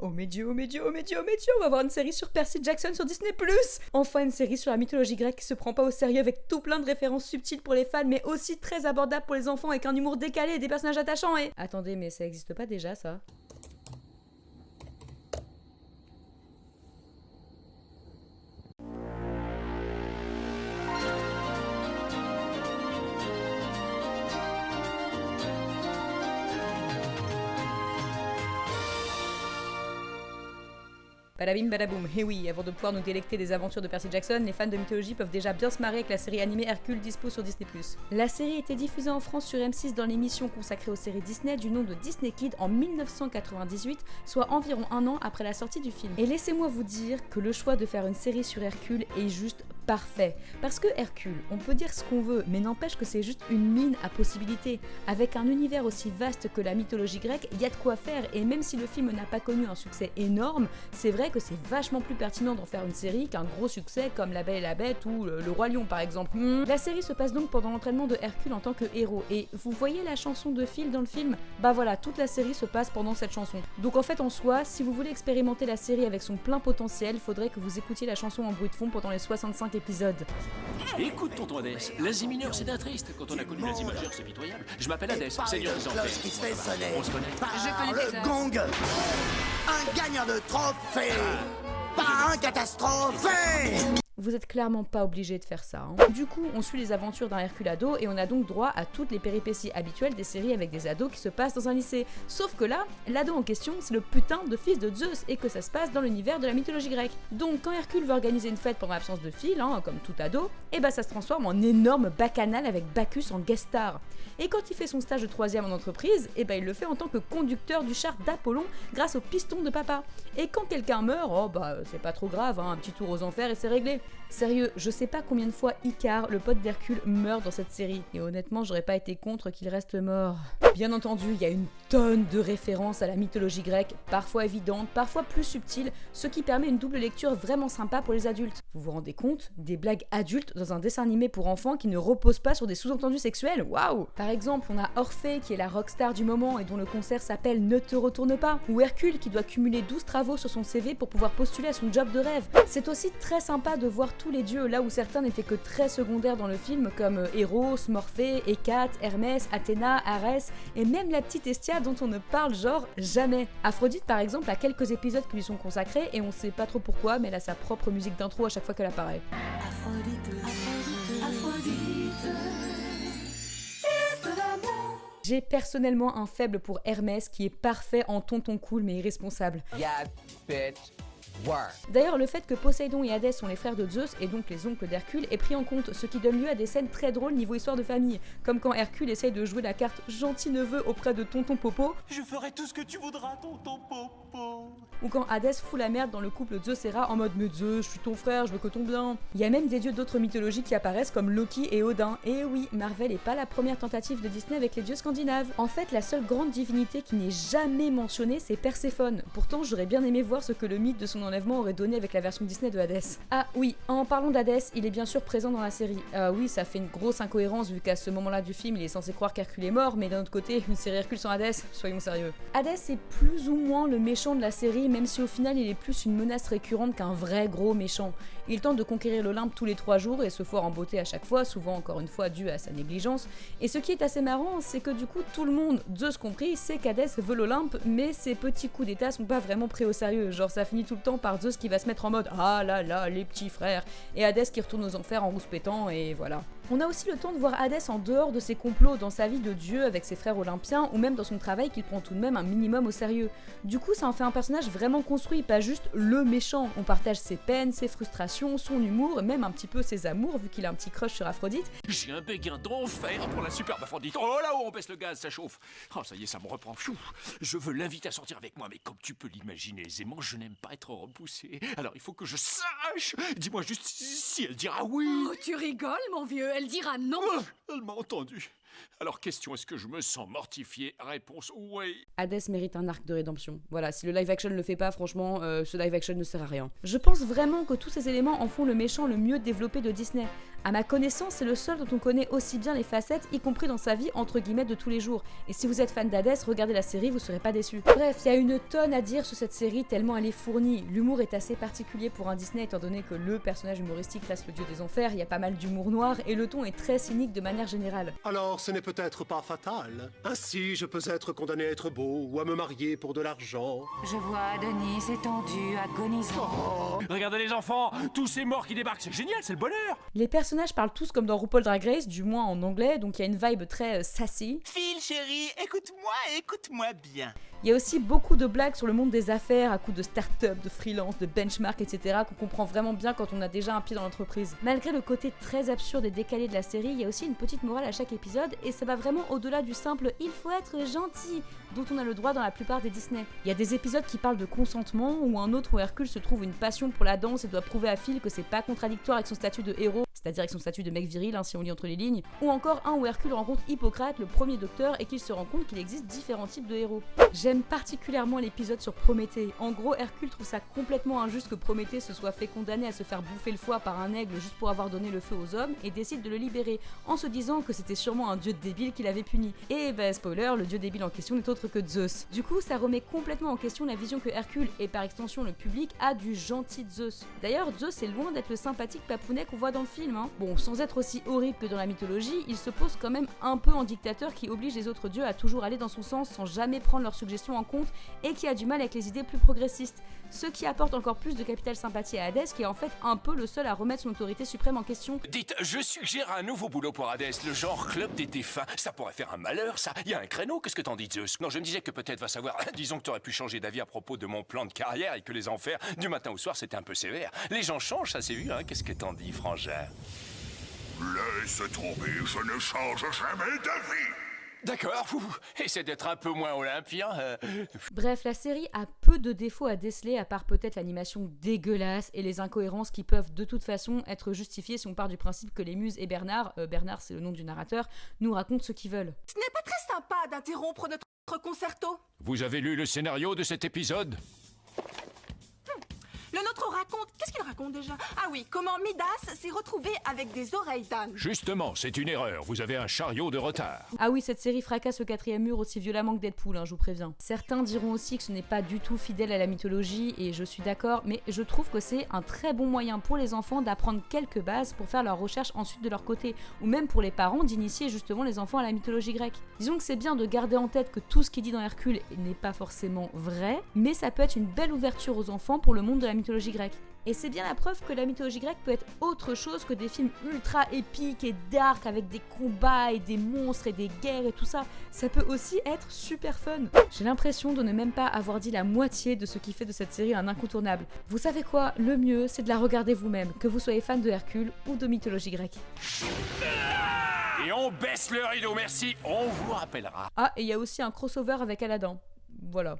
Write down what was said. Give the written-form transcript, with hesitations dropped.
Oh mes dieux, oh mes dieux, oh mes dieux, oh mes dieux, on va voir une série sur Percy Jackson sur Disney+. Enfin une série sur la mythologie grecque qui se prend pas au sérieux avec tout plein de références subtiles pour les fans mais aussi très abordable pour les enfants avec un humour décalé et des personnages attachants et... Attendez, mais ça existe pas déjà ça ? Badabim badaboum, et oui, avant de pouvoir nous délecter des aventures de Percy Jackson, les fans de mythologie peuvent déjà bien se marrer avec la série animée Hercule dispo sur Disney+. La série était diffusée en France sur M6 dans l'émission consacrée aux séries Disney du nom de Disney Kids en 1998, soit environ un an après la sortie du film. Et laissez-moi vous dire que le choix de faire une série sur Hercule est juste parfait. Parce que Hercule, on peut dire ce qu'on veut, mais n'empêche que c'est juste une mine à possibilités. Avec un univers aussi vaste que la mythologie grecque, il y a de quoi faire, et même si le film n'a pas connu un succès énorme, c'est vrai que c'est vachement plus pertinent d'en faire une série qu'un gros succès comme La Belle et la Bête ou Le Roi Lion par exemple. La série se passe donc pendant l'entraînement de Hercule en tant que héros, et vous voyez la chanson de Phil dans le film ? Bah voilà, toute la série se passe pendant cette chanson. Donc en fait en soi, si vous voulez expérimenter la série avec son plein potentiel, faudrait que vous écoutiez la chanson en bruit de fond pendant les 65 épisodes. Écoute tonton Hadès, l'Asie mineure c'est un triste, quand on a connu l'Asie majeure c'est pitoyable. Je m'appelle Hadès, seigneur des enfers. Qui se fait sonner On se connaît. par connais tes le heures. gong. Un gagnant de trophée. Pas un catastrophé. Vous êtes clairement pas obligé de faire ça. Du coup, on suit les aventures d'un Hercule ado et on a donc droit à toutes les péripéties habituelles des séries avec des ados qui se passent dans un lycée. Sauf que là, l'ado en question, c'est le putain de fils de Zeus et que ça se passe dans l'univers de la mythologie grecque. Donc quand Hercule veut organiser une fête pendant l'absence de Phil, comme tout ado, et bah ça se transforme en énorme bacchanal avec Bacchus en guest star. Et quand il fait son stage de 3ème en entreprise, et bah il le fait en tant que conducteur du char d'Apollon grâce au piston de papa. Et quand quelqu'un meurt, c'est pas trop grave, un petit tour aux enfers et c'est réglé. Sérieux, je sais pas combien de fois Icare, le pote d'Hercule, meurt dans cette série. Et honnêtement, j'aurais pas été contre qu'il reste mort. Bien entendu, il y a une tonne de références à la mythologie grecque, parfois évidentes, parfois plus subtiles, ce qui permet une double lecture vraiment sympa pour les adultes. Vous vous rendez compte ? Des blagues adultes dans un dessin animé pour enfants qui ne reposent pas sur des sous-entendus sexuels ? Waouh ! Par exemple, on a Orphée qui est la rockstar du moment et dont le concert s'appelle Ne te retourne pas, ou Hercule qui doit cumuler 12 travaux sur son CV pour pouvoir postuler à son job de rêve. C'est aussi très sympa de voir tous les dieux là où certains n'étaient que très secondaires dans le film comme Eros, Morphée, Hécate, Hermès, Athéna, Arès et même la petite Hestia dont on ne parle genre jamais. Aphrodite par exemple a quelques épisodes qui lui sont consacrés et on sait pas trop pourquoi mais elle a sa propre musique d'intro à chaque fois qu'elle apparaît. J'ai personnellement un faible pour Hermès qui est parfait en tonton cool mais irresponsable. Yeah, bitch. Work. D'ailleurs, le fait que Poséidon et Hadès sont les frères de Zeus et donc les oncles d'Hercule est pris en compte, ce qui donne lieu à des scènes très drôles niveau histoire de famille, comme quand Hercule essaye de jouer la carte gentil neveu auprès de tonton Popo, Je ferai tout ce que tu voudras tonton Popo. ou quand Hadès fout la merde dans le couple Zeus et Hera en mode « Mais Zeus, je suis ton frère, je veux que ton bien ». Il y a même des dieux d'autres mythologies qui apparaissent comme Loki et Odin, et oui, Marvel est pas la première tentative de Disney avec les dieux scandinaves. En fait, la seule grande divinité qui n'est jamais mentionnée, c'est Perséphone. Pourtant, j'aurais bien aimé voir ce que le mythe de son enlèvement aurait donné avec la version Disney de Hadès. Ah oui, en parlant d'Hadès, il est bien sûr présent dans la série. Oui, ça fait une grosse incohérence vu qu'à ce moment-là du film, il est censé croire qu'Hercule est mort, mais d'un autre côté, une série Hercule sans Hadès, soyons sérieux. Hadès est plus ou moins le méchant de la série, même si au final il est plus une menace récurrente qu'un vrai gros méchant. Il tente de conquérir l'Olympe tous les 3 jours et se foire en beauté à chaque fois, souvent encore une fois dû à sa négligence. Et ce qui est assez marrant, c'est que du coup tout le monde, Zeus compris, sait qu'Hadès veut l'Olympe, mais ses petits coups d'état sont pas vraiment pris au sérieux. Genre ça finit tout le temps par Zeus qui va se mettre en mode « Ah là là, les petits frères » et Hadès qui retourne aux enfers en rouspétant et voilà. On a aussi le temps de voir Hadès en dehors de ses complots, dans sa vie de dieu avec ses frères olympiens, ou même dans son travail qu'il prend tout de même un minimum au sérieux. Du coup, ça en fait un personnage vraiment construit, pas juste le méchant. On partage ses peines, ses frustrations, son humour, et même un petit peu ses amours, vu qu'il a un petit crush sur Aphrodite. J'ai un béguin d'enfer pour la superbe Aphrodite. Oh là-haut, on baisse le gaz, ça chauffe. Oh, ça y est, ça me reprend. Pfiou. Je veux l'inviter à sortir avec moi, mais comme tu peux l'imaginer aisément, je n'aime pas être repoussé. Alors il faut que je sache. Dis-moi juste si elle dira oui. Oh, tu rigoles, mon vieux, elle dira non. Elle m'a entendu. Alors question, est-ce que je me sens mortifié? Réponse, oui. Hadès mérite un arc de rédemption. Voilà, si le live action ne le fait pas, franchement, ce live action ne sert à rien. Je pense vraiment que tous ces éléments en font le méchant le mieux développé de Disney. À ma connaissance, c'est le seul dont on connaît aussi bien les facettes, y compris dans sa vie entre guillemets de tous les jours. Et si vous êtes fan d'Hadès, regardez la série, vous serez pas déçus. Bref, il y a une tonne à dire sur cette série tellement elle est fournie. L'humour est assez particulier pour un Disney étant donné que le personnage humoristique reste le dieu des enfers, il y a pas mal d'humour noir et le ton est très cynique de manière générale. Alors ce n'est peut-être pas fatal. Ainsi je peux être condamné à être beau ou à me marier pour de l'argent. Je vois Denis étendu, agonisant. Regardez les enfants, tous ces morts qui débarquent, c'est génial, c'est le bonheur. Les personnages parlent tous comme dans RuPaul Drag Race, du moins en anglais, donc il y a une vibe très sassy. Phil, chérie, écoute-moi bien. Il y a aussi beaucoup de blagues sur le monde des affaires à coups de start-up, de freelance, de benchmark, etc. qu'on comprend vraiment bien quand on a déjà un pied dans l'entreprise. Malgré le côté très absurde et décalé de la série, il y a aussi une petite morale à chaque épisode et ça va vraiment au-delà du simple « il faut être gentil » dont on a le droit dans la plupart des Disney. Il y a des épisodes qui parlent de consentement ou un autre où Hercule se trouve une passion pour la danse et doit prouver à Phil que c'est pas contradictoire avec son statut de héros, c'est-à-dire avec son statut de mec viril si on lit entre les lignes, ou encore un où Hercule rencontre Hippocrate, le premier docteur, et qu'il se rend compte qu'il existe différents types de héros. J'aime particulièrement l'épisode sur Prométhée. En gros, Hercule trouve ça complètement injuste que Prométhée se soit fait condamner à se faire bouffer le foie par un aigle juste pour avoir donné le feu aux hommes, et décide de le libérer, en se disant que c'était sûrement un dieu débile qui l'avait puni. Et spoiler, le dieu débile en question n'est autre que Zeus. Du coup, ça remet complètement en question la vision que Hercule, et par extension le public, a du gentil Zeus. D'ailleurs, Zeus est loin d'être le sympathique papounet qu'on voit dans le film. Bon, sans être aussi horrible que dans la mythologie, il se pose quand même un peu en dictateur qui oblige les autres dieux à toujours aller dans son sens sans jamais prendre leurs suggestions en compte et qui a du mal avec les idées plus progressistes. Ce qui apporte encore plus de capital sympathie à Hadès, qui est en fait un peu le seul à remettre son autorité suprême en question. Dites, je suggère un nouveau boulot pour Hadès, le genre club des défunts. Ça pourrait faire un malheur, ça. Il y a un créneau, qu'est-ce que t'en dis, Zeus? Non, je me disais que peut-être va savoir. Disons que t'aurais pu changer d'avis à propos de mon plan de carrière et que les enfers, du matin au soir, c'était un peu sévère. Les gens changent, ça c'est vu, hein. Qu'est-ce que t'en dis, frangin? Laisse tomber, je ne change jamais d'avis. D'accord, essaie d'être un peu moins olympien. Bref, la série a peu de défauts à déceler, à part peut-être l'animation dégueulasse et les incohérences qui peuvent de toute façon être justifiées si on part du principe que les muses et Bernard c'est le nom du narrateur, nous racontent ce qu'ils veulent. Ce n'est pas très sympa d'interrompre notre concerto. Vous avez lu le scénario de cet épisode? Le nôtre raconte... Qu'est-ce qu'il raconte déjà? Ah oui, comment Midas s'est retrouvé avec des oreilles d'âne. Justement, c'est une erreur. Vous avez un chariot de retard. Ah oui, cette série fracasse le 4e mur aussi violemment que Deadpool, je vous préviens. Certains diront aussi que ce n'est pas du tout fidèle à la mythologie, et je suis d'accord, mais je trouve que c'est un très bon moyen pour les enfants d'apprendre quelques bases pour faire leurs recherches ensuite de leur côté, ou même pour les parents d'initier justement les enfants à la mythologie grecque. Disons que c'est bien de garder en tête que tout ce qui est dit dans Hercule n'est pas forcément vrai, mais ça peut être une belle ouverture aux enfants pour le monde de la mythologie grecque. Et c'est bien la preuve que la mythologie grecque peut être autre chose que des films ultra épiques et dark avec des combats et des monstres et des guerres et tout ça. Ça peut aussi être super fun. J'ai l'impression de ne même pas avoir dit la moitié de ce qui fait de cette série un incontournable. Vous savez quoi? Le mieux, c'est de la regarder vous-même, que vous soyez fan de Hercule ou de mythologie grecque. Et on baisse le rideau, merci, on vous rappellera. Ah, et il y a aussi un crossover avec Aladdin. Voilà.